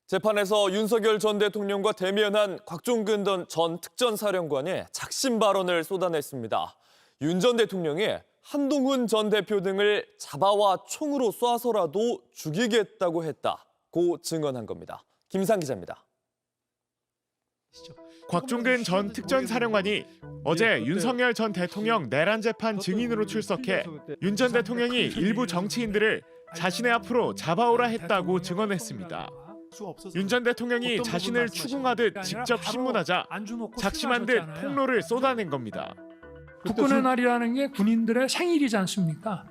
재판에서 윤석열 전 대통령과 대면한 곽종근 전 특전사령관이 작심 발언을 쏟아냈습니다. 윤 전 대통령이 한동훈 전 대표 등을 잡아와 총으로 쏴서라도 죽이겠다고 했다고 증언한 겁니다. 김상 기자입니다. 곽종근 전 특전사령관이 어제 윤석열 전 대통령 내란 재판 증인으로 출석해 윤 전 대통령이 일부 정치인들을 자신의 앞으로 잡아오라 했다고 증언했습니다. 윤 전 대통령이 자신을 추궁하듯 직접 신문하자 작심한 듯 폭로를 쏟아낸 겁니다. 국군의 날이라는 게 군인들의 생일이지 않습니까?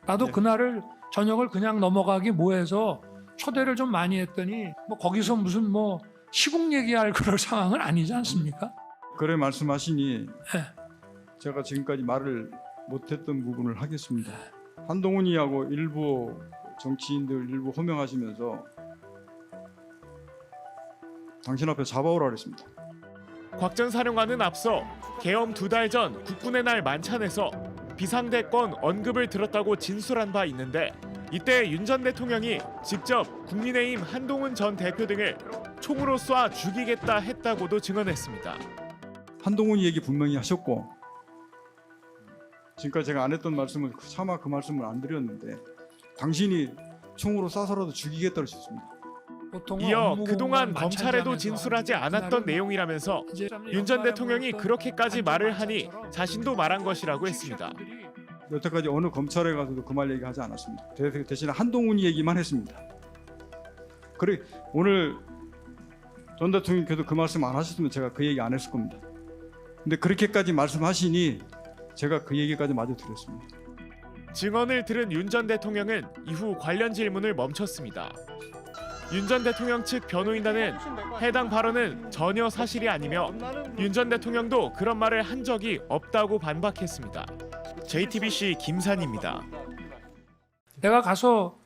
나도 그날을 저녁을 그냥 넘어가기 뭐해서 초대를 좀 많이 했더니 거기서 무슨 시국 얘기할 그럴 상황은 아니지 않습니까? 그래 말씀하시니 네. 제가 지금까지 말을 못했던 부분을 하겠습니다. 한동훈이하고 일부 정치인들 일부 호명하시면서 당신 앞에 잡아오라 그랬습니다. 곽 전 사령관은 앞서 계엄 2달 전 국군의 날 만찬에서 비상대권 언급을 들었다고 진술한 바 있는데 이때 윤 전 대통령이 직접 국민의힘 한동훈 전 대표 등을 총으로 쏴 죽이겠다 했다고도 증언했습니다. 한동훈이 얘기 분명히 하셨고 지금까지 제가 안 했던 말씀을 차마 그 말씀을 안 드렸는데 당신이 총으로 쏴서라도 죽이겠다고 하셨습니다. 이어 그동안 검찰에도 진술하지 않았던 내용이라면서 윤 전 대통령이 그렇게까지 말을 하니 자신도 말한 것이라고 했습니다. 여태까지 어느 검찰에 가서도 그 말 얘기하지 않았습니다. 대신에 한동훈이 얘기만 했습니다. 그래 오늘 전 대통령께서 그 말씀 안 하셨으면 제가 그 얘기 안 했을 겁니다. 근데 그렇게까지 말씀하시니 제가 그 얘기까지 마저 드렸습니다. 증언을 들은 윤 전 대통령은 이후 관련 질문을 멈췄습니다. 윤 전 대통령 측 변호인단은 해당 발언은 전혀 사실이 아니며 윤 전 대통령도 그런 말을 한 적이 없다고 반박했습니다. JTBC 김산입니다. 내가 가서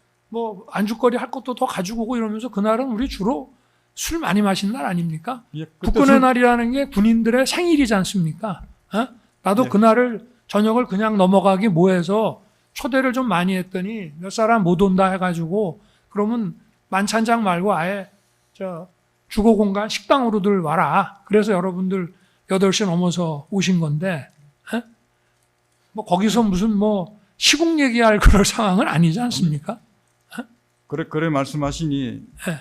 안주거리 할 것도 더 가지고 오고 이러면서 그날은 우리 주로 술 많이 마신 날 아닙니까? 예, 국군의 날이라는 게 군인들의 생일이지 않습니까? 나도 네. 그날을 저녁을 그냥 넘어가기 뭐해서 초대를 좀 많이 했더니 몇 사람 못 온다 해가지고 그러면 만찬장 말고 아예 주거공간 식당으로들 와라. 그래서 여러분들 8시 넘어서 오신 건데 거기서 무슨 시국 얘기할 그럴 상황은 아니지 않습니까? 그래 말씀하시니 네.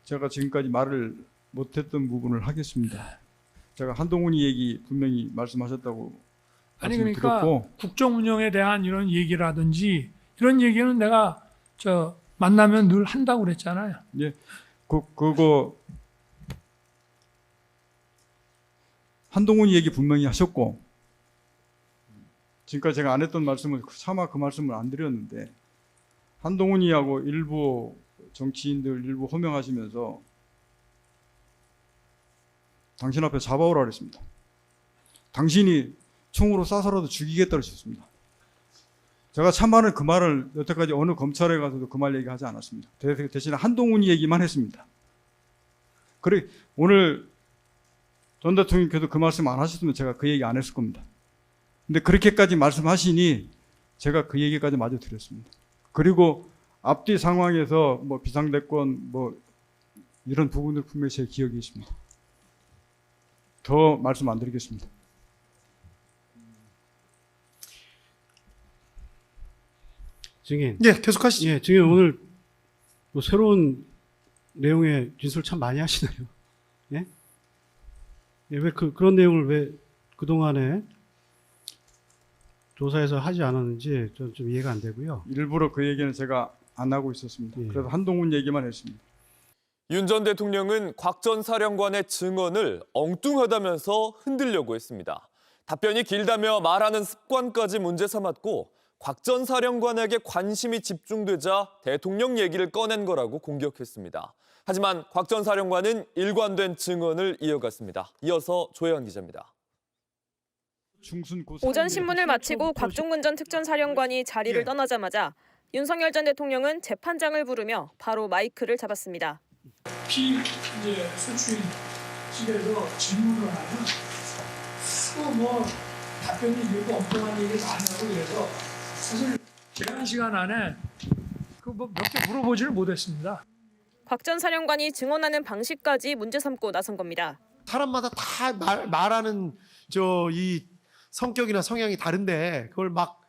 제가 지금까지 말을 못했던 부분을 하겠습니다. 제가 한동훈이 얘기 분명히 말씀하셨다고 아니 말씀을 그러니까 드렸고 국정 운영에 대한 이런 얘기라든지 이런 얘기는 내가 만나면 늘 한다고 그랬잖아요. 예, 그거 한동훈이 얘기 분명히 하셨고 지금까지 제가 안 했던 말씀을 차마 그 말씀을 안 드렸는데 한동훈이하고 일부 정치인들 일부 호명하시면서 당신 앞에 잡아오라 그랬습니다. 당신이 총으로 쏴서라도 죽이겠다고 하셨습니다. 제가 참말은 그 말을 여태까지 어느 검찰에 가서도 그 말 얘기하지 않았습니다. 대신에 한동훈이 얘기만 했습니다. 그래 오늘 전 대통령께서 그 말씀 안 하셨으면 제가 그 얘기 안 했을 겁니다. 근데 그렇게까지 말씀하시니 제가 그 얘기까지 마저 드렸습니다. 그리고 앞뒤 상황에서 비상대권 이런 부분들 분명히 제 기억이 있습니다. 더 말씀 안 드리겠습니다. 증인. 예, 계속하시죠. 예, 증인 오늘 새로운 내용의 진술 참 많이 하시나요? 예? 예, 왜 그런 내용을 왜 그동안에 조사에서 하지 않았는지 좀 이해가 안 되고요. 일부러 그 얘기는 제가 안 하고 있었습니다. 예. 그래서 한동훈 얘기만 했습니다. 윤 전 대통령은 곽 전 사령관의 증언을 엉뚱하다면서 흔들려고 했습니다. 답변이 길다며 말하는 습관까지 문제 삼았고 곽 전 사령관에게 관심이 집중되자 대통령 얘기를 꺼낸 거라고 공격했습니다. 하지만 곽 전 사령관은 일관된 증언을 이어갔습니다. 이어서 조혜연 기자입니다. 오전 신문을 마치고 곽종근 전 특전사령관이 자리를 떠나자마자 윤석열 전 대통령은 재판장을 부르며 바로 마이크를 잡았습니다. 소추인 집에서 질문을 하면 또 답변이 되고 엉뚱한 얘기 많이 하고 그래서 사실 제한 시간 안에 몇 개 물어보지를 못했습니다. 곽 전 사령관이 증언하는 방식까지 문제 삼고 나선 겁니다. 사람마다 다 말하는 이 성격이나 성향이 다른데 그걸 막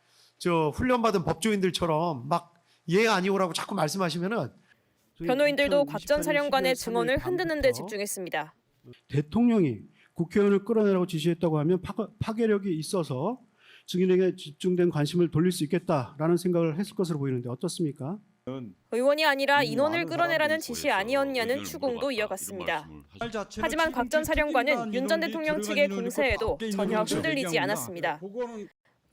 훈련받은 법조인들처럼 막 예 아니오라고 자꾸 말씀하시면은 변호인들도 곽 전 2028년 사령관의 12월 3일 증언을 흔드는 데 밤부터 집중했습니다. 대통령이 국회의원을 끌어내라고 지시했다고 하면 파괴력이 있어서 증인에게 집중된 관심을 돌릴 수 있겠다라는 생각을 했을 것으로 보이는데 어떻습니까? 의원이 아니라 이미 인원을 많은 끌어내라는 사람들이 지시 아니었냐는 추궁도 이어갔습니다. 하지만 하지만 곽 전 사령관은 윤 전 대통령 측의 공세에도 전혀 흔들리지 않았습니다.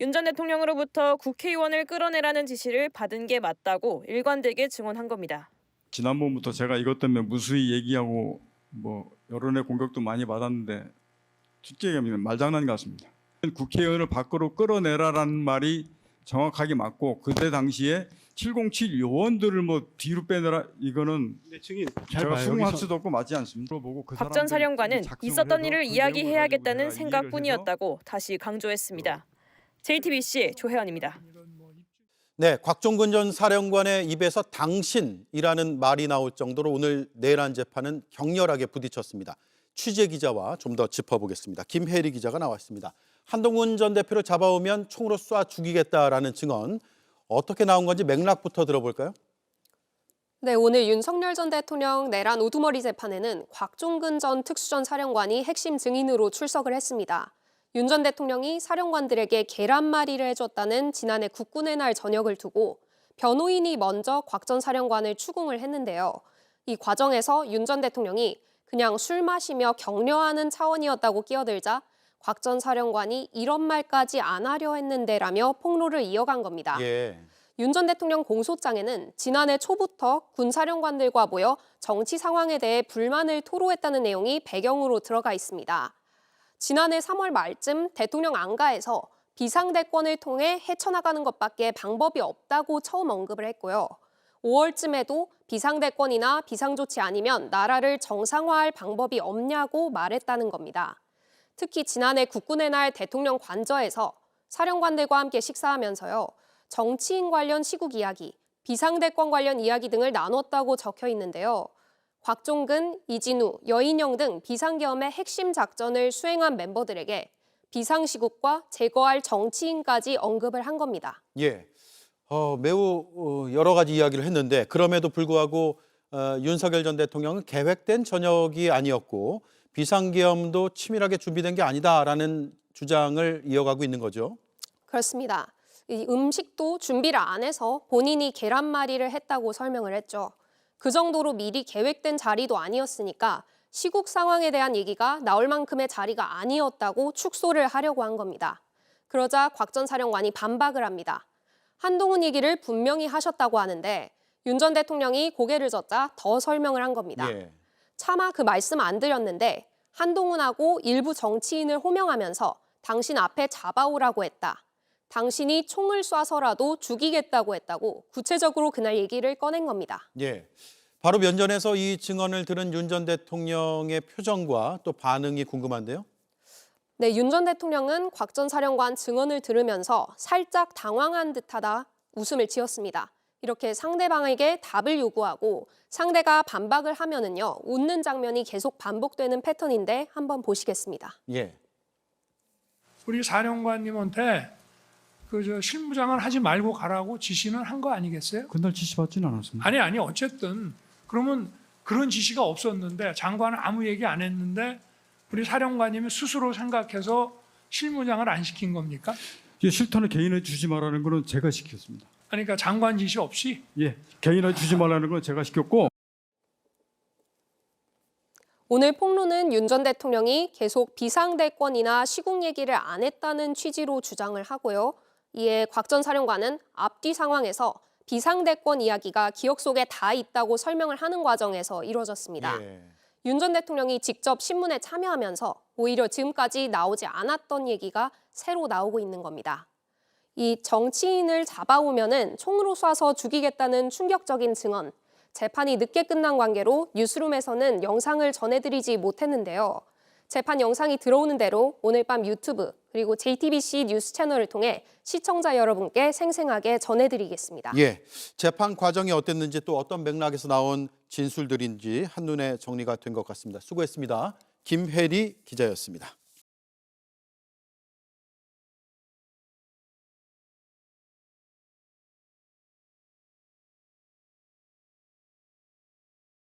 윤 전 대통령으로부터 국회의원을 끌어내라는 지시를 받은 게 맞다고 일관되게 증언한 겁니다. 지난번부터 제가 이것 때문에 무수히 얘기하고 뭐 여론의 공격도 많이 받았는데 솔직히 얘기하면 말장난 같습니다. 국회의원을 밖으로 끌어내라라는 말이 정확하게 맞고 그때 당시에 707 요원들을 뭐 뒤로 빼내라 이거는 증인 잘 제가 봐요. 수긍할 여기서 수도 없고 맞지 않습니다. 곽 전 사령관은 있었던 일을 이야기해야겠다는 생각뿐이었다고 다시 강조했습니다. JTBC 조혜연입니다. 네, 곽종근 전 사령관의 입에서 당신이라는 말이 나올 정도로 오늘 내란 재판은 격렬하게 부딪혔습니다. 취재 기자와 좀 더 짚어보겠습니다. 김혜리 기자가 나왔습니다. 한동훈 전 대표를 잡아오면 총으로 쏴 죽이겠다라는 증언 어떻게 나온 건지 맥락부터 들어볼까요? 네, 오늘 윤석열 전 대통령 내란 우두머리 재판에는 곽종근 전 특수전 사령관이 핵심 증인으로 출석을 했습니다. 윤 전 대통령이 사령관들에게 계란말이를 해줬다는 지난해 국군의 날 저녁을 두고 변호인이 먼저 곽 전 사령관을 추궁을 했는데요. 이 과정에서 윤 전 대통령이 그냥 술 마시며 격려하는 차원이었다고 끼어들자 곽 전 사령관이 이런 말까지 안 하려 했는데라며 폭로를 이어간 겁니다. 예. 윤 전 대통령 공소장에는 지난해 초부터 군 사령관들과 모여 정치 상황에 대해 불만을 토로했다는 내용이 배경으로 들어가 있습니다. 지난해 3월 말쯤 대통령 안가에서 비상대권을 통해 헤쳐나가는 것밖에 방법이 없다고 처음 언급을 했고요. 5월쯤에도 비상대권이나 비상조치 아니면 나라를 정상화할 방법이 없냐고 말했다는 겁니다. 특히 지난해 국군의 날 대통령 관저에서 사령관들과 함께 식사하면서요. 정치인 관련 시국 이야기, 비상대권 관련 이야기 등을 나눴다고 적혀 있는데요. 곽종근, 이진우, 여인영 등 비상계엄의 핵심 작전을 수행한 멤버들에게 비상시국과 제거할 정치인까지 언급을 한 겁니다. 예. 매우 여러 가지 이야기를 했는데 그럼에도 불구하고 윤석열 전 대통령은 계획된 저녁이 아니었고 비상계엄도 치밀하게 준비된 게 아니다라는 주장을 이어가고 있는 거죠. 그렇습니다. 이 음식도 준비를 안 해서 본인이 계란말이를 했다고 설명을 했죠. 그 정도로 미리 계획된 자리도 아니었으니까 시국 상황에 대한 얘기가 나올 만큼의 자리가 아니었다고 축소를 하려고 한 겁니다. 그러자 곽 전 사령관이 반박을 합니다. 한동훈 얘기를 분명히 하셨다고 하는데 윤 전 대통령이 고개를 젓자 더 설명을 한 겁니다. 예. 차마 그 말씀 안 드렸는데 한동훈하고 일부 정치인을 호명하면서 당신 앞에 잡아오라고 했다. 당신이 총을 쏴서라도 죽이겠다고 했다고 구체적으로 그날 얘기를 꺼낸 겁니다. 예. 바로 면전에서 이 증언을 들은 윤 전 대통령의 표정과 또 반응이 궁금한데요. 네, 윤 전 대통령은 곽 전 사령관 증언을 들으면서 살짝 당황한 듯하다 웃음을 지었습니다. 이렇게 상대방에게 답을 요구하고 상대가 반박을 하면은요 웃는 장면이 계속 반복되는 패턴인데 한번 보시겠습니다. 예. 우리 사령관님한테 실무장을 하지 말고 가라고 지시는 한 거 아니겠어요? 그날 지시 받지는 않았습니다. 아니 어쨌든 그러면 그런 지시가 없었는데 장관은 아무 얘기 안 했는데 우리 사령관님이 스스로 생각해서 실무장을 안 시킨 겁니까? 실탄을 개인에 주지 말라는 거는 제가 시켰습니다. 그러니까 장관 지시 없이? 예, 개인에 주지 말라는 건 제가 시켰고. 오늘 폭로는 윤 전 대통령이 계속 비상대권이나 시국 얘기를 안 했다는 취지로 주장을 하고요. 이에 곽 전 사령관은 앞뒤 상황에서 비상대권 이야기가 기억 속에 다 있다고 설명을 하는 과정에서 이루어졌습니다. 예. 윤 전 대통령이 직접 신문에 참여하면서 오히려 지금까지 나오지 않았던 얘기가 새로 나오고 있는 겁니다. 이 정치인을 잡아오면은 총으로 쏴서 죽이겠다는 충격적인 증언. 재판이 늦게 끝난 관계로 뉴스룸에서는 영상을 전해드리지 못했는데요. 재판 영상이 들어오는 대로 오늘 밤 유튜브 그리고 JTBC 뉴스 채널을 통해 시청자 여러분께 생생하게 전해드리겠습니다. 예, 재판 과정이 어땠는지 또 어떤 맥락에서 나온 진술들인지 한눈에 정리가 된 것 같습니다. 수고했습니다. 김혜리 기자였습니다.